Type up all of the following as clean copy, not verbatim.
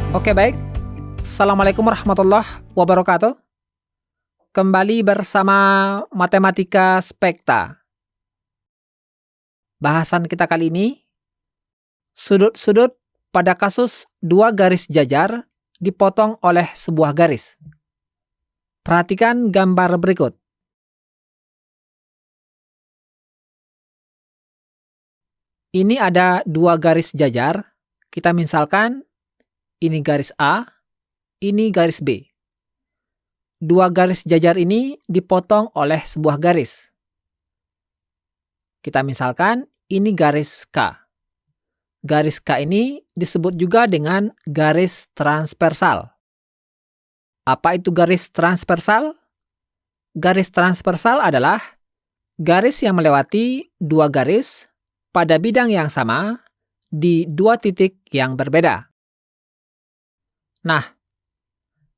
Oke, baik. Assalamualaikum warahmatullahi wabarakatuh. Kembali bersama Matematika Spekta. Bahasan kita kali ini, sudut-sudut pada kasus dua garis jajar dipotong oleh sebuah garis. Perhatikan gambar berikut. Ini ada dua garis jajar. Kita misalkan ini garis A, ini garis B. Dua garis jajar ini dipotong oleh sebuah garis. Kita misalkan ini garis K. Garis K ini disebut juga dengan garis transversal. Apa itu garis transversal? Garis transversal adalah garis yang melewati dua garis pada bidang yang sama di dua titik yang berbeda. Nah,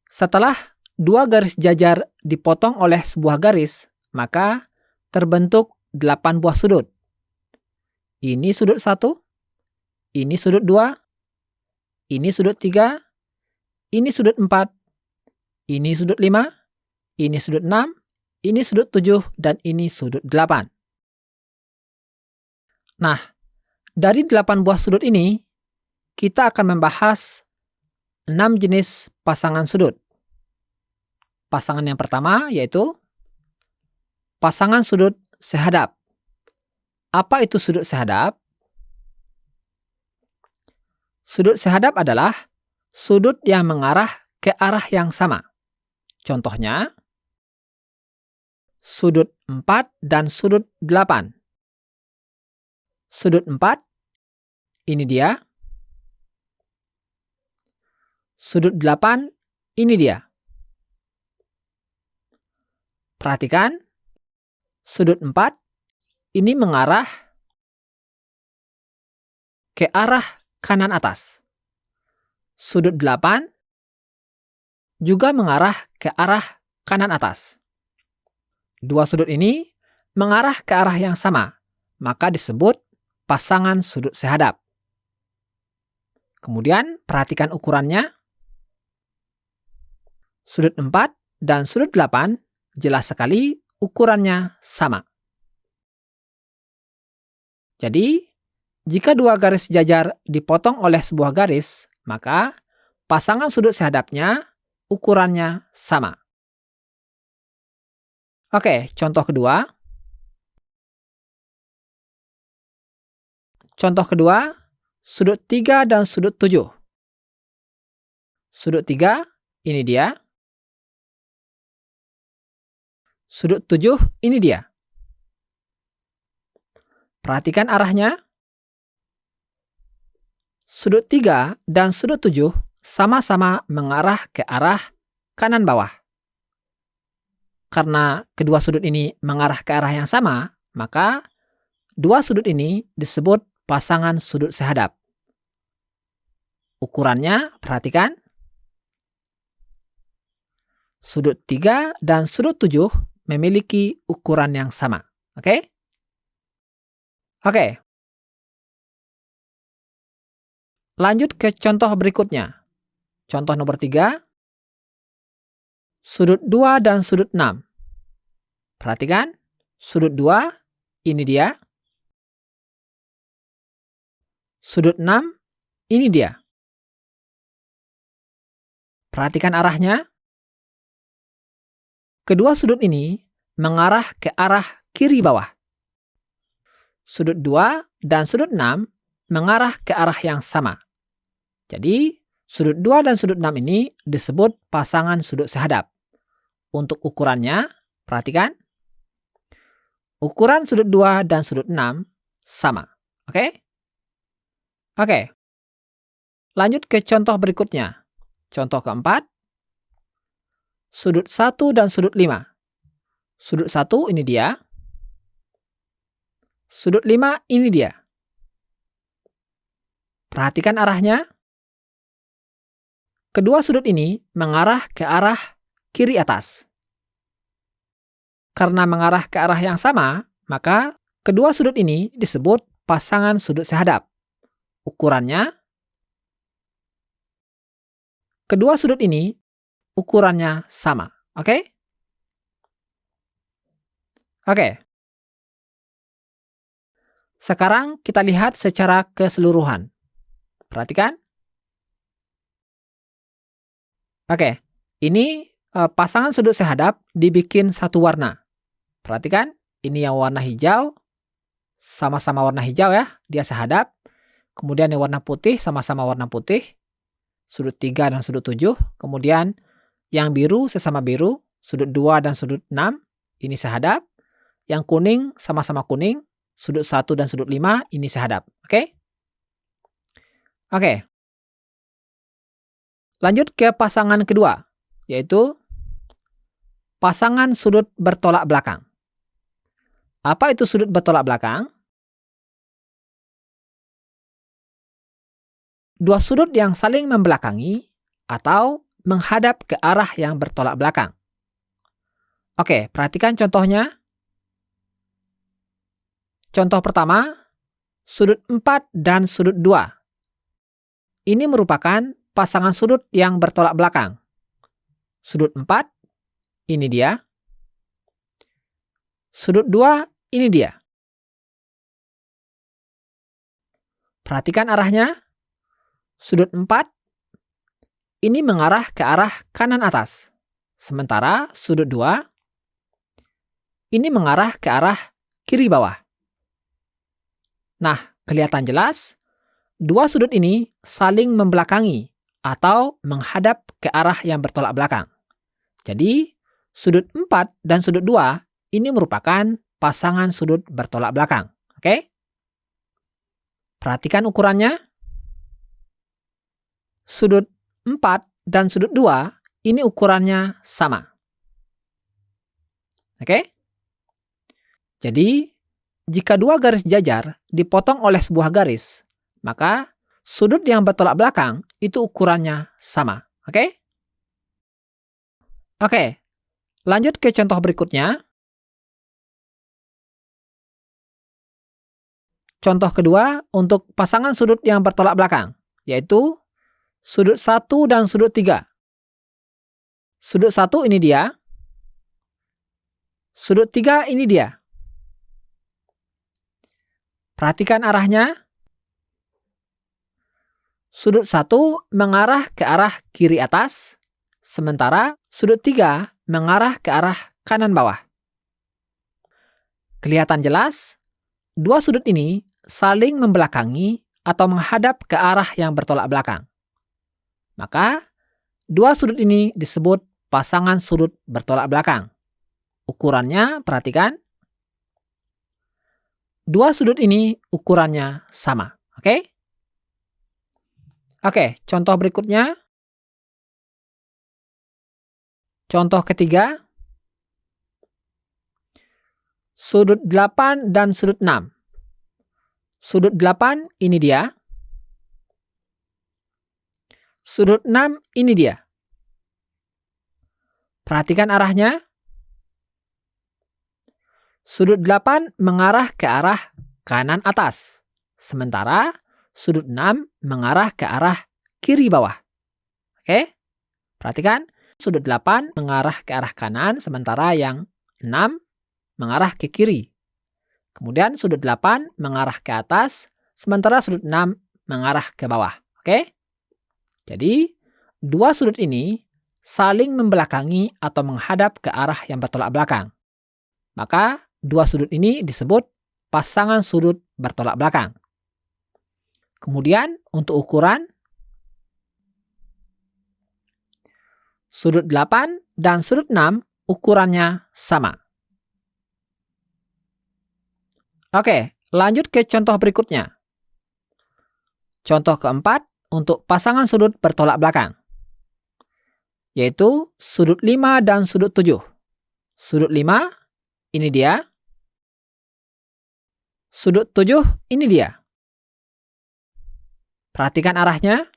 setelah dua garis jajar dipotong oleh sebuah garis, maka terbentuk 8 buah sudut. Ini sudut 1, ini sudut 2, ini sudut 3, ini sudut 4, ini sudut 5, ini sudut 6, ini sudut 7, dan ini sudut 8. Nah, dari 8 buah sudut ini, kita akan membahas 6 jenis pasangan sudut. Pasangan yang pertama yaitu pasangan sudut sehadap. Apa itu sudut sehadap? Sudut sehadap adalah sudut yang mengarah ke arah yang sama. Contohnya, sudut 4 dan sudut 8. Sudut 4, ini dia. Sudut 8, ini dia. Perhatikan, sudut 4 ini mengarah ke arah kanan atas. Sudut 8 juga mengarah ke arah kanan atas. Dua sudut ini mengarah ke arah yang sama, maka disebut pasangan sudut sehadap. Kemudian perhatikan ukurannya. Sudut 4 dan sudut 8 jelas sekali ukurannya sama. Jadi, jika dua garis jajar dipotong oleh sebuah garis, maka pasangan sudut sehadapnya ukurannya sama. Oke, contoh kedua. Contoh kedua, sudut 3 dan sudut 7. Sudut 3, ini dia. Sudut 7, ini dia. Perhatikan arahnya. Sudut 3 dan sudut 7 sama-sama mengarah ke arah kanan bawah. Karena kedua sudut ini mengarah ke arah yang sama, maka dua sudut ini disebut pasangan sudut sehadap. Ukurannya, perhatikan. Sudut 3 dan sudut 7 memiliki ukuran yang sama. Oke? Oke. Lanjut ke contoh berikutnya. Contoh nomor 3. Sudut 2 dan sudut 6. Perhatikan. Sudut 2, ini dia. Sudut 6, ini dia. Perhatikan arahnya. Kedua sudut ini mengarah ke arah kiri bawah. Sudut 2 dan sudut 6 mengarah ke arah yang sama. Jadi, sudut 2 dan sudut 6 ini disebut pasangan sudut sehadap. Untuk ukurannya, perhatikan. Ukuran sudut 2 dan sudut 6 sama. Oke? Oke. Lanjut ke contoh berikutnya. Contoh keempat. Sudut 1 dan sudut 5. Sudut 1, ini dia. Sudut 5, ini dia. Perhatikan arahnya. Kedua sudut ini mengarah ke arah kiri atas. Karena mengarah ke arah yang sama, maka kedua sudut ini disebut pasangan sudut sehadap. Ukurannya kedua sudut ini ukurannya sama. Oke? Oke. Sekarang kita lihat secara keseluruhan. Perhatikan. Oke, ini pasangan sudut sehadap dibikin satu warna. Perhatikan, ini yang warna hijau, sama-sama warna hijau ya, dia sehadap. Kemudian yang warna putih, sama-sama warna putih. Sudut 3 dan sudut 7. Kemudian yang biru sesama biru, sudut 2 dan sudut 6, ini sehadap. Yang kuning sama-sama kuning, sudut 1 dan sudut 5, ini sehadap. Oke? Oke. Lanjut ke pasangan kedua, yaitu pasangan sudut bertolak belakang. Apa itu sudut bertolak belakang? Dua sudut yang saling membelakangi atau menghadap ke arah yang bertolak belakang. Oke, perhatikan contohnya. Contoh pertama, sudut 4 dan sudut 2. Ini merupakan pasangan sudut yang bertolak belakang. Sudut 4, ini dia. Sudut 2, ini dia. Perhatikan arahnya. Sudut 4, ini mengarah ke arah kanan atas. Sementara sudut 2, ini mengarah ke arah kiri bawah. Nah, kelihatan jelas, dua sudut ini saling membelakangi atau menghadap ke arah yang bertolak belakang. Jadi, sudut 4 dan sudut 2 ini merupakan pasangan sudut bertolak belakang. Oke? Perhatikan ukurannya. Sudut 4 dan sudut 2 ini ukurannya sama. Oke? Jadi, jika dua garis jajar dipotong oleh sebuah garis, maka sudut yang bertolak belakang itu ukurannya sama. Oke? Oke, lanjut ke contoh berikutnya. Contoh kedua untuk pasangan sudut yang bertolak belakang, yaitu sudut 1 dan sudut 3. Sudut 1 ini dia. Sudut 3 ini dia. Perhatikan arahnya. Sudut 1 mengarah ke arah kiri atas, sementara sudut 3 mengarah ke arah kanan bawah. Kelihatan jelas, dua sudut ini saling membelakangi atau menghadap ke arah yang bertolak belakang. Maka, dua sudut ini disebut pasangan sudut bertolak belakang. Ukurannya, perhatikan. Dua sudut ini ukurannya sama. Oke? Oke, contoh berikutnya. Contoh ketiga. Sudut 8 dan sudut 6. Sudut 8 ini dia. Sudut 6 ini dia. Perhatikan arahnya. Sudut 8 mengarah ke arah kanan atas, sementara sudut 6 mengarah ke arah kiri bawah. Oke? Perhatikan, sudut 8 mengarah ke arah kanan, sementara yang 6 mengarah ke kiri. Kemudian sudut 8 mengarah ke atas, sementara sudut 6 mengarah ke bawah. Oke? Jadi, dua sudut ini saling membelakangi atau menghadap ke arah yang bertolak belakang. Maka, dua sudut ini disebut pasangan sudut bertolak belakang. Kemudian, untuk ukuran, sudut 8 dan sudut 6 ukurannya sama. Oke, lanjut ke contoh berikutnya. Contoh keempat untuk pasangan sudut bertolak belakang, yaitu sudut 5 dan sudut 7. Sudut 5, ini dia. Sudut 7, ini dia. Perhatikan arahnya.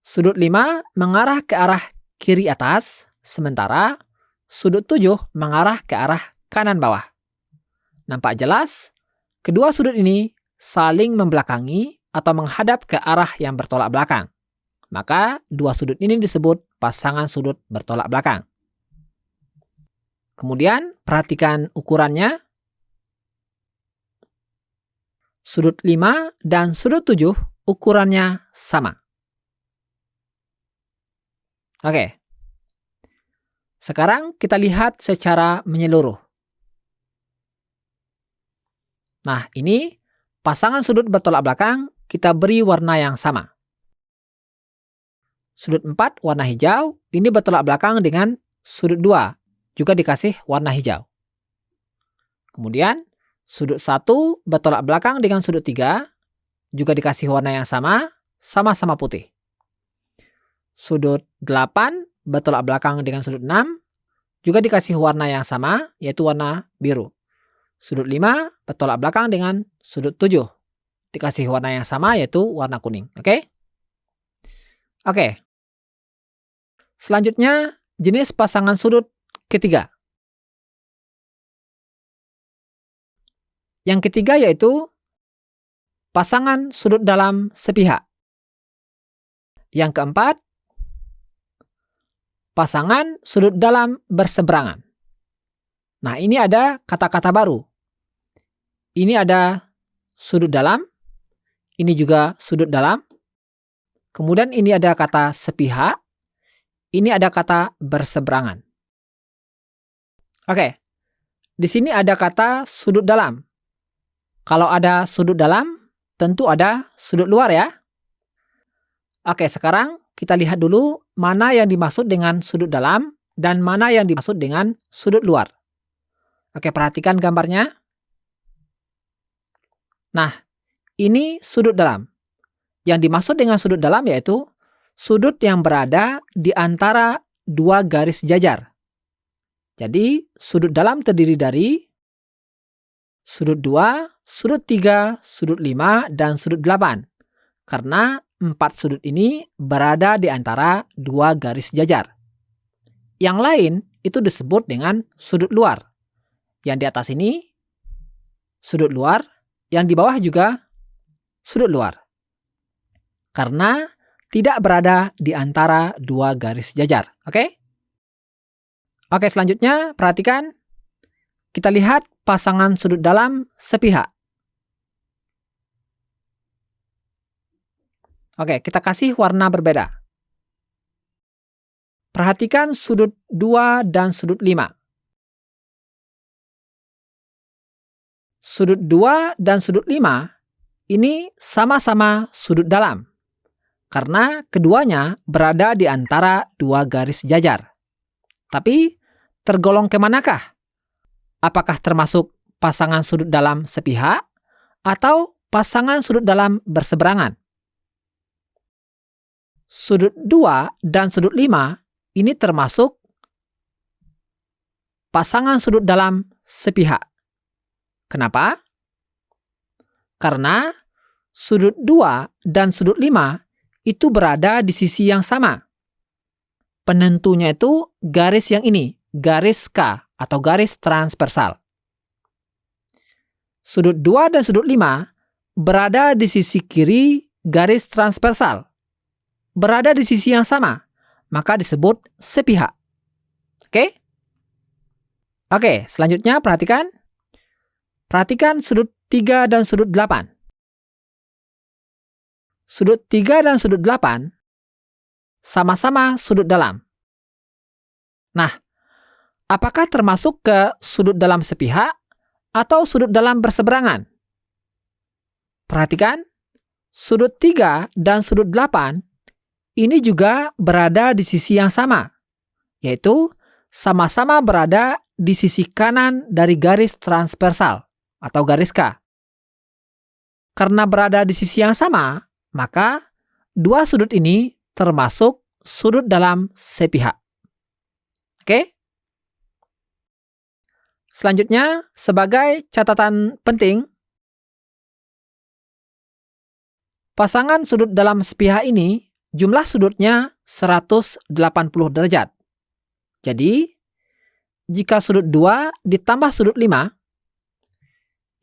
Sudut 5 mengarah ke arah kiri atas, sementara sudut 7 mengarah ke arah kanan bawah. Nampak jelas, kedua sudut ini saling membelakangi atau menghadap ke arah yang bertolak belakang. maka dua sudut ini disebut pasangan sudut bertolak belakang. Kemudian perhatikan ukurannya. Sudut 5 dan sudut 7 ukurannya sama. Oke. Sekarang kita lihat secara menyeluruh. Nah, ini pasangan sudut bertolak belakang kita beri warna yang sama. Sudut 4 warna hijau, ini bertolak belakang dengan sudut 2, juga dikasih warna hijau. Kemudian, sudut 1 bertolak belakang dengan sudut 3, juga dikasih warna yang sama, sama-sama putih. Sudut 8 bertolak belakang dengan sudut 6, juga dikasih warna yang sama, yaitu warna biru. Sudut 5 bertolak belakang dengan sudut 7, dikasih warna yang sama, yaitu warna kuning. Oke? Oke. Selanjutnya, jenis pasangan sudut ketiga. Yang ketiga yaitu pasangan sudut dalam sepihak. Yang keempat, pasangan sudut dalam berseberangan. Nah, ini ada kata-kata baru. Ini ada sudut dalam, ini juga sudut dalam. Kemudian ini ada kata sepihak, ini ada kata berseberangan. Oke, di sini ada kata sudut dalam. Kalau ada sudut dalam, tentu ada sudut luar ya. Oke, sekarang kita lihat dulu mana yang dimaksud dengan sudut dalam dan mana yang dimaksud dengan sudut luar. Oke, perhatikan gambarnya. Nah, ini sudut dalam. Yang dimaksud dengan sudut dalam yaitu sudut yang berada di antara dua garis jajar. Jadi, sudut dalam terdiri dari sudut 2, sudut 3, sudut 5, dan sudut 8. Karena 4 sudut ini berada di antara dua garis jajar. Yang lain itu disebut dengan sudut luar. Yang di atas ini sudut luar, yang di bawah juga sudut luar. Karena tidak berada di antara dua garis jajar. Oke? Oke, selanjutnya perhatikan. Kita lihat pasangan sudut dalam sepihak. Oke, kita kasih warna berbeda. Perhatikan sudut 2 dan sudut 5. Sudut 2 dan sudut 5 ini sama-sama sudut dalam. Karena keduanya berada di antara dua garis jajar. Tapi tergolong kemanakah? Apakah termasuk pasangan sudut dalam sepihak atau pasangan sudut dalam berseberangan? Sudut 2 dan sudut 5 ini termasuk pasangan sudut dalam sepihak. Kenapa? Karena sudut 2 dan sudut 5 itu berada di sisi yang sama. Penentunya itu garis yang ini, garis K atau garis transversal. Sudut 2 dan sudut 5 berada di sisi kiri garis transversal. Berada di sisi yang sama, maka disebut sepihak. Oke? Oke, selanjutnya perhatikan. Perhatikan sudut 3 dan sudut 8. Sudut 3 dan sudut 8 sama-sama sudut dalam. Nah, apakah termasuk ke sudut dalam sepihak atau sudut dalam berseberangan? Perhatikan, sudut 3 dan sudut 8 ini juga berada di sisi yang sama, yaitu sama-sama berada di sisi kanan dari garis transversal atau garis K. Karena berada di sisi yang sama, maka dua sudut ini termasuk sudut dalam sepihak. Oke? Selanjutnya, sebagai catatan penting, pasangan sudut dalam sepihak ini jumlah sudutnya 180 derajat. Jadi, jika sudut 2 ditambah sudut 5,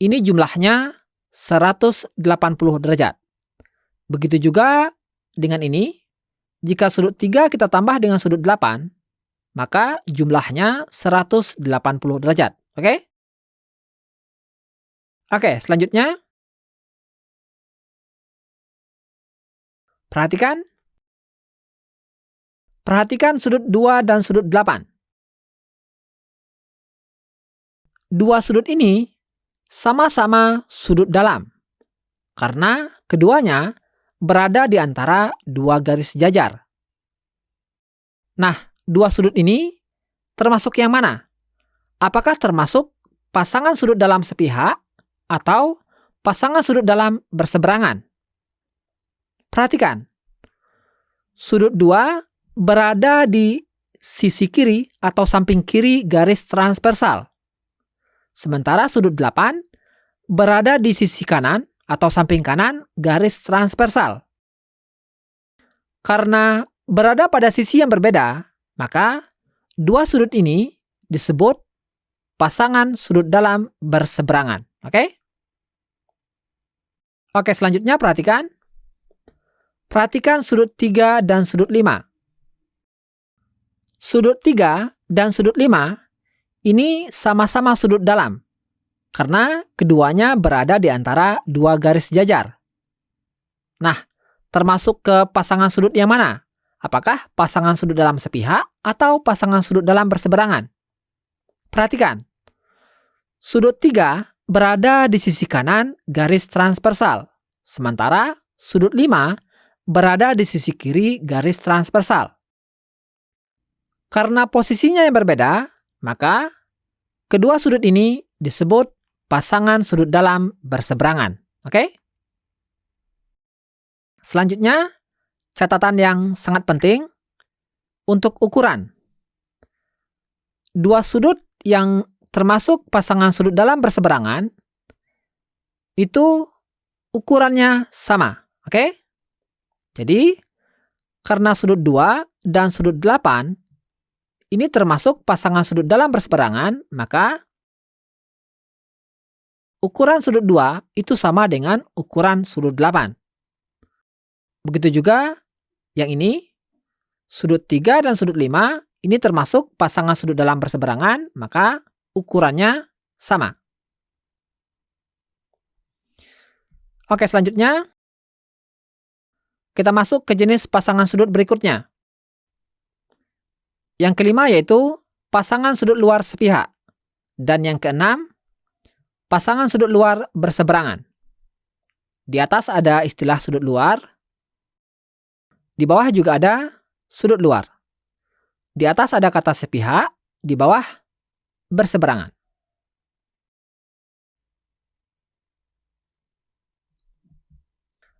ini jumlahnya 180 derajat. Begitu juga dengan ini, Jika sudut 3 kita tambah dengan sudut 8, maka jumlahnya 180 derajat. Oke? Oke, selanjutnya. Perhatikan. Perhatikan sudut 2 dan sudut 8. Dua sudut ini sama-sama sudut dalam, karena keduanya berada di antara dua garis jajar. Nah, dua sudut ini termasuk yang mana? Apakah termasuk pasangan sudut dalam sepihak atau pasangan sudut dalam berseberangan? Perhatikan. Sudut 2 berada di sisi kiri atau samping kiri garis transversal. Sementara sudut 8 berada di sisi kanan atau samping kanan garis transversal. Karena berada pada sisi yang berbeda, maka dua sudut ini disebut pasangan sudut dalam berseberangan. Oke? Oke, selanjutnya perhatikan. Perhatikan sudut 3 dan sudut 5. Sudut 3 dan sudut 5 ini sama-sama sudut dalam, karena keduanya berada di antara dua garis jajar. Nah, termasuk ke pasangan sudut yang mana? Apakah pasangan sudut dalam sepihak atau pasangan sudut dalam berseberangan? Perhatikan. Sudut 3 berada di sisi kanan garis transversal, sementara sudut 5 berada di sisi kiri garis transversal. Karena posisinya yang berbeda, maka kedua sudut ini disebut pasangan sudut dalam berseberangan. Oke? Selanjutnya, catatan yang sangat penting untuk ukuran. Dua sudut yang termasuk pasangan sudut dalam berseberangan itu ukurannya sama. Oke? Jadi, karena sudut 2 dan sudut 8 ini termasuk pasangan sudut dalam berseberangan, maka ukuran sudut 2 itu sama dengan ukuran sudut 8. Begitu juga yang ini, sudut 3 dan sudut 5 ini termasuk pasangan sudut dalam berseberangan, maka ukurannya sama. Oke, selanjutnya kita masuk ke jenis pasangan sudut berikutnya. Yang kelima yaitu pasangan sudut luar sepihak. Dan yang keenam, pasangan sudut luar berseberangan. Di atas ada istilah sudut luar. Di bawah juga ada sudut luar. Di atas ada kata sepihak, di bawah berseberangan.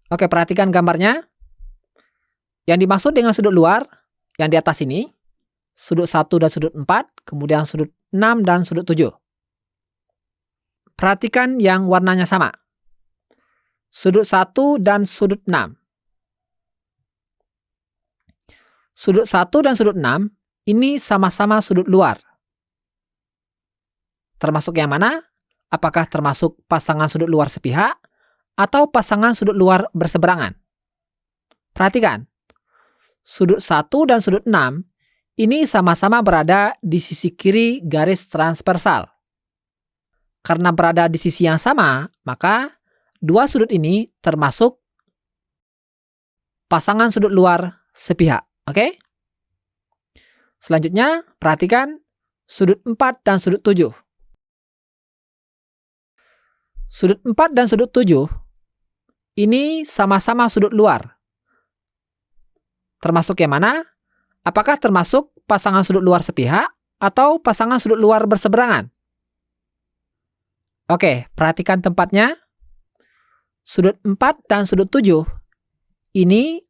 Oke, perhatikan gambarnya. Yang dimaksud dengan sudut luar, yang di atas ini, sudut 1 dan sudut 4, kemudian sudut 6 dan sudut 7. Perhatikan yang warnanya sama. Sudut 1 dan sudut 6. Sudut 1 dan sudut 6 ini sama-sama sudut luar. Termasuk yang mana? Apakah termasuk pasangan sudut luar sepihak atau pasangan sudut luar berseberangan? Perhatikan. Sudut 1 dan sudut 6 ini sama-sama berada di sisi kiri garis transversal. Karena berada di sisi yang sama, maka dua sudut ini termasuk pasangan sudut luar sepihak. Oke? Selanjutnya, perhatikan sudut 4 dan sudut 7. Sudut 4 dan sudut 7 ini sama-sama sudut luar. Termasuk yang mana? Apakah termasuk pasangan sudut luar sepihak atau pasangan sudut luar berseberangan? Oke, perhatikan tempatnya. Sudut 4 dan sudut 7 ini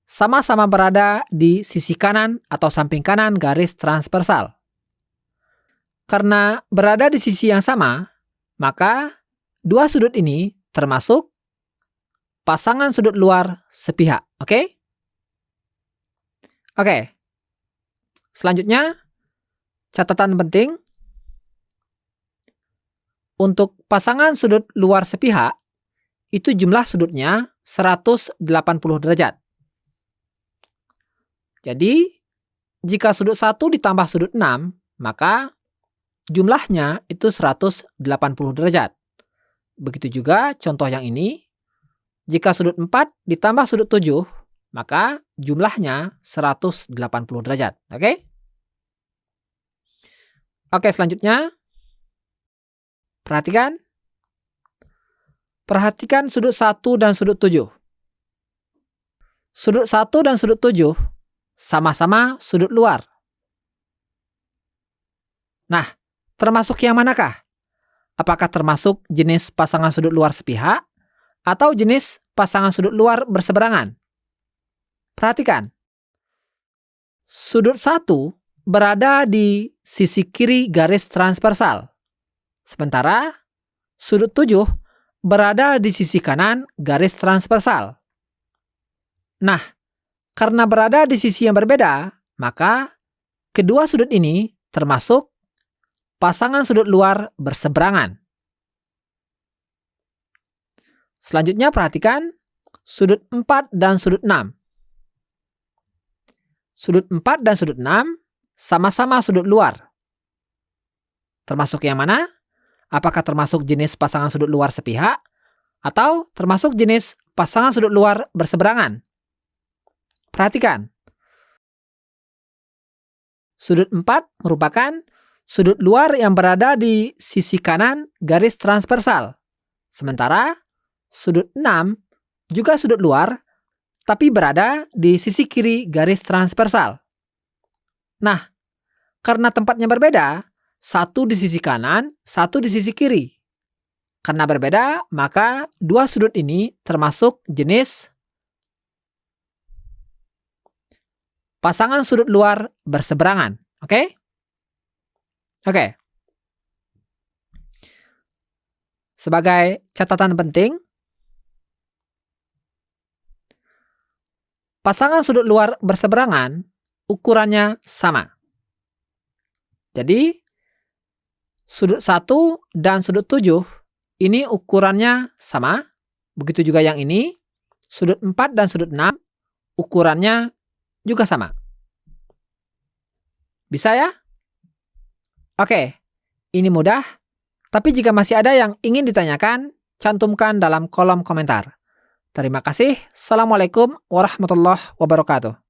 sama-sama berada di sisi kanan atau samping kanan garis transversal. Karena berada di sisi yang sama, maka dua sudut ini termasuk pasangan sudut luar sepihak. Oke? Oke. Selanjutnya, catatan penting. Untuk pasangan sudut luar sepihak, itu jumlah sudutnya 180 derajat. Jadi, jika sudut 1 ditambah sudut 6, maka jumlahnya itu 180 derajat. Begitu juga contoh yang ini. Jika sudut 4 ditambah sudut 7, maka jumlahnya 180 derajat. Oke? Oke, selanjutnya. Perhatikan. Perhatikan sudut 1 dan sudut 7. Sudut 1 dan sudut 7 sama-sama sudut luar. Nah, termasuk yang manakah? Apakah termasuk jenis pasangan sudut luar sepihak atau jenis pasangan sudut luar berseberangan? Perhatikan. Sudut 1 berada di sisi kiri garis transversal. Sementara sudut 7 berada di sisi kanan garis transversal. Nah, karena berada di sisi yang berbeda, maka kedua sudut ini termasuk pasangan sudut luar berseberangan. Selanjutnya perhatikan sudut 4 dan sudut 6. Sudut 4 dan sudut 6 sama-sama sudut luar. Termasuk yang mana? Apakah termasuk jenis pasangan sudut luar sepihak atau termasuk jenis pasangan sudut luar berseberangan? Perhatikan. Sudut 4 merupakan sudut luar yang berada di sisi kanan garis transversal. Sementara sudut 6 juga sudut luar, tapi berada di sisi kiri garis transversal. Nah, karena tempatnya berbeda, satu di sisi kanan, satu di sisi kiri. Karena berbeda, maka dua sudut ini termasuk jenis pasangan sudut luar berseberangan. Oke? Oke. Sebagai catatan penting, pasangan sudut luar berseberangan ukurannya sama. Jadi, sudut 1 dan sudut 7 ini ukurannya sama. Begitu juga yang ini, sudut 4 dan sudut 6 ukurannya juga sama. Bisa ya? Oke, ini mudah. Tapi jika masih ada yang ingin ditanyakan, cantumkan dalam kolom komentar. Terima kasih. Assalamualaikum warahmatullahi wabarakatuh.